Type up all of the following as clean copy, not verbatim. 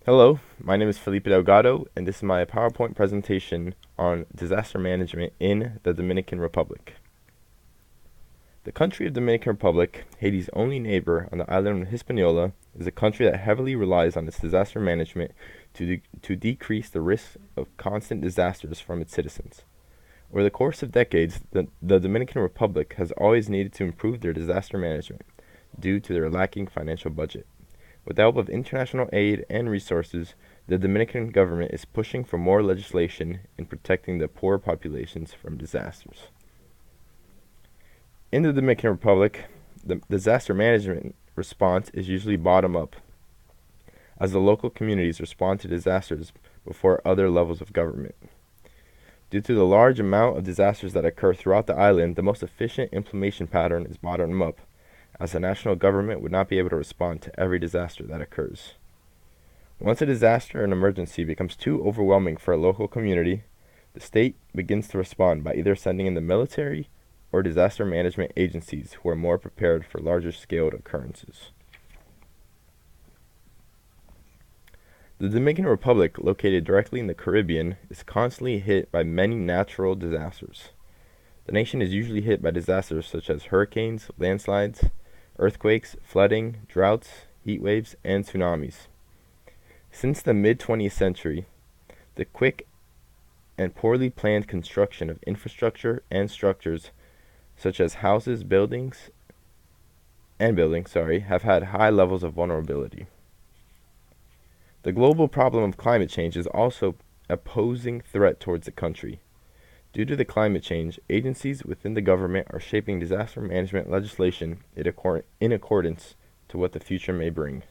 Hello, my name is Felipe Delgado, and this is my PowerPoint presentation on disaster management in the Dominican Republic. The country of Dominican Republic, Haiti's only neighbor on the island of Hispaniola, is a country that heavily relies on its disaster management to decrease the risk of constant disasters from its citizens. Over the course of decades, the Dominican Republic has always needed to improve their disaster management due to their lacking financial budget. With the help of international aid and resources, the Dominican government is pushing for more legislation in protecting the poor populations from disasters. In the Dominican Republic, the disaster management response is usually bottom up, as the local communities respond to disasters before other levels of government. Due to the large amount of disasters that occur throughout the island, the most efficient implementation pattern is bottom up, as the national government would not be able to respond to every disaster that occurs. Once a disaster or an emergency becomes too overwhelming for a local community, the state begins to respond by either sending in the military or disaster management agencies who are more prepared for larger scaled occurrences. The Dominican Republic, located directly in the Caribbean, is constantly hit by many natural disasters. The nation is usually hit by disasters such as hurricanes, landslides, earthquakes, flooding, droughts, heat waves, and tsunamis. Since the mid-20th century, the quick and poorly planned construction of infrastructure and structures such as houses, buildings, have had high levels of vulnerability. The global problem of climate change is also a posing threat towards the country. Due to the climate change, agencies within the government are shaping disaster management legislation in accordance to what the future may bring.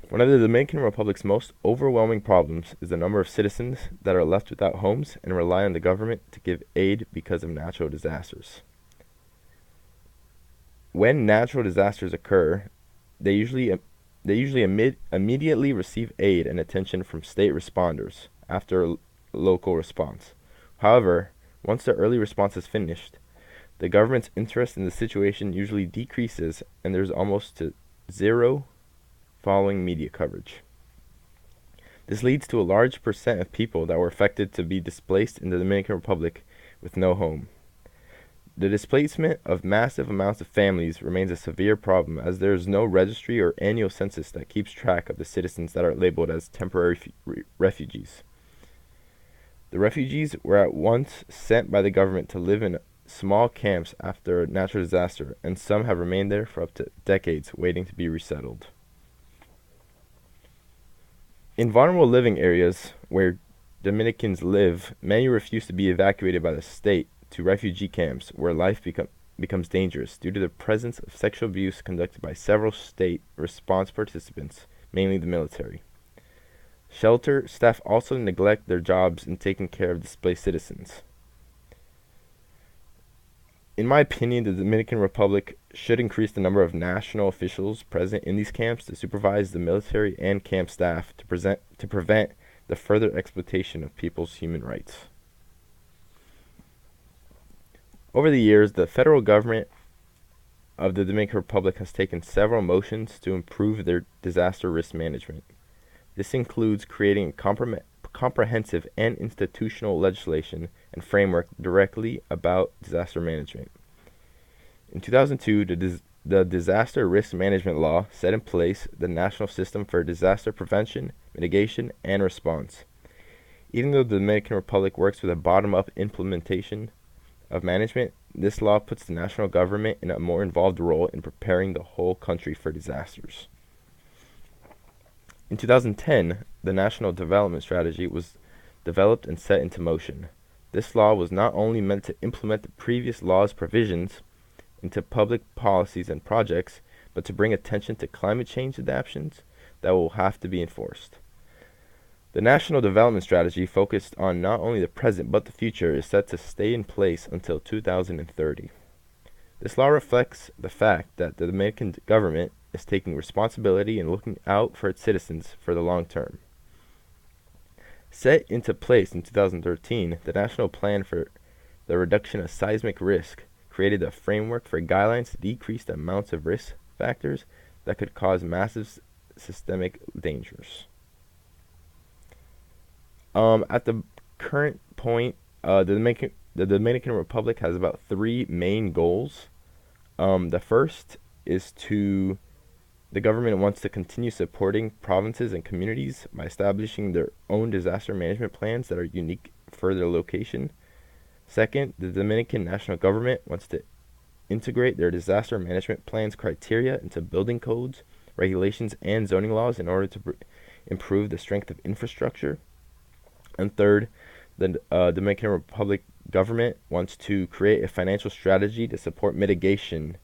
One of the Dominican Republic's most overwhelming problems is the number of citizens that are left without homes and rely on the government to give aid because of natural disasters. When natural disasters occur, they usually immediately receive aid and attention from state responders after a local response. However, once the early response is finished, the government's interest in the situation usually decreases and there's almost to zero following media coverage. This leads to a large percent of people that were affected to be displaced in the Dominican Republic with no home. The displacement of massive amounts of families remains a severe problem, as there is no registry or annual census that keeps track of the citizens that are labeled as temporary refugees. The refugees were at once sent by the government to live in small camps after a natural disaster, and some have remained there for up to decades waiting to be resettled. In vulnerable living areas where Dominicans live, many refuse to be evacuated by the state to refugee camps where life becomes dangerous due to the presence of sexual abuse conducted by several state response participants, mainly the military. Shelter staff also neglect their jobs in taking care of displaced citizens. In my opinion, the Dominican Republic should increase the number of national officials present in these camps to supervise the military and camp staff to prevent the further exploitation of people's human rights. Over the years, the federal government of the Dominican Republic has taken several motions to improve their disaster risk management. This includes creating a comprehensive and institutional legislation and framework directly about disaster management. In 2002, the Disaster Risk Management Law set in place the National System for Disaster Prevention, Mitigation, and Response. Even though the Dominican Republic works with a bottom-up implementation of management, this law puts the national government in a more involved role in preparing the whole country for disasters. In 2010, the National Development Strategy was developed and set into motion. This law was not only meant to implement the previous law's provisions into public policies and projects, but to bring attention to climate change adaptations that will have to be enforced. The National Development Strategy, focused on not only the present but the future, is set to stay in place until 2030. This law reflects the fact that the Dominican government is taking responsibility and looking out for its citizens for the long term. Set into place in 2013, the National Plan for the Reduction of Seismic Risk created a framework for guidelines to decrease the amounts of risk factors that could cause massive systemic dangers. At the current point, the Dominican Republic has about three main goals. The first is the government wants to continue supporting provinces and communities by establishing their own disaster management plans that are unique for their location. Second, the Dominican national government wants to integrate their disaster management plans criteria into building codes, regulations, and zoning laws in order to improve the strength of infrastructure. And third, the Dominican Republic government wants to create a financial strategy to support mitigation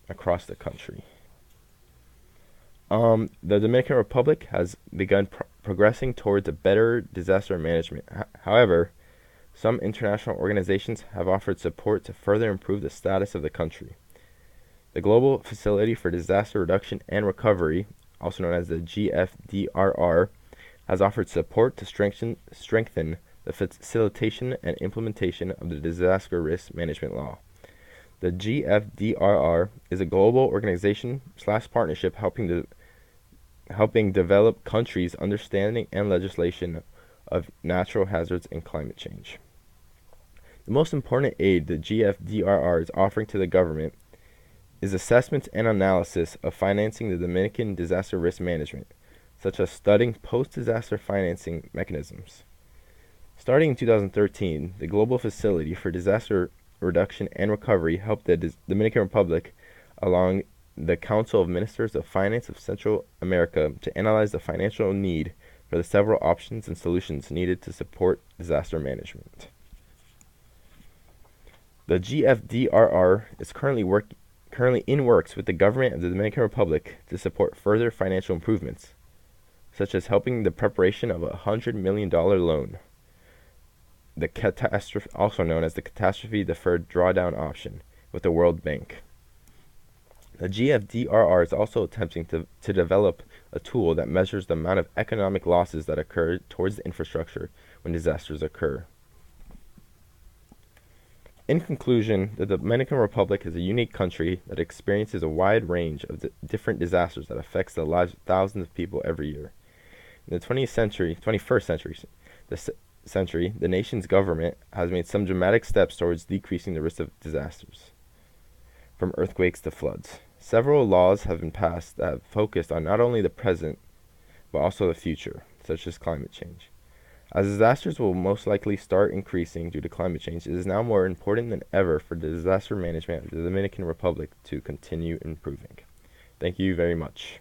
across the country. The Dominican Republic has begun progressing towards a better disaster management. However, some international organizations have offered support to further improve the status of the country. The Global Facility for Disaster Reduction and Recovery, also known as the GFDRR, has offered support to strengthen the facilitation and implementation of the disaster risk management law. The GFDRR is a global organization / partnership helping develop countries' understanding and legislation of natural hazards and climate change. The most important aid the GFDRR is offering to the government is assessment and analysis of financing the Dominican disaster risk management, such as studying post-disaster financing mechanisms. Starting in 2013, the Global Facility for Disaster Reduction and Recovery helped the Dominican Republic, along the Council of Ministers of Finance of Central America, to analyze the financial need for the several options and solutions needed to support disaster management. The GFDRR is currently in works with the government of the Dominican Republic to support further financial improvements, such as helping the preparation of a $100 million loan, also known as the Catastrophe Deferred Drawdown Option, with the World Bank. The GFDRR is also attempting to develop a tool that measures the amount of economic losses that occur towards the infrastructure when disasters occur. In conclusion, the Dominican Republic is a unique country that experiences a wide range of different disasters that affects the lives of thousands of people every year. In the 21st century, the nation's government has made some dramatic steps towards decreasing the risk of disasters, from earthquakes to floods. Several laws have been passed that have focused on not only the present, but also the future, such as climate change. As disasters will most likely start increasing due to climate change, it is now more important than ever for the disaster management of the Dominican Republic to continue improving. Thank you very much.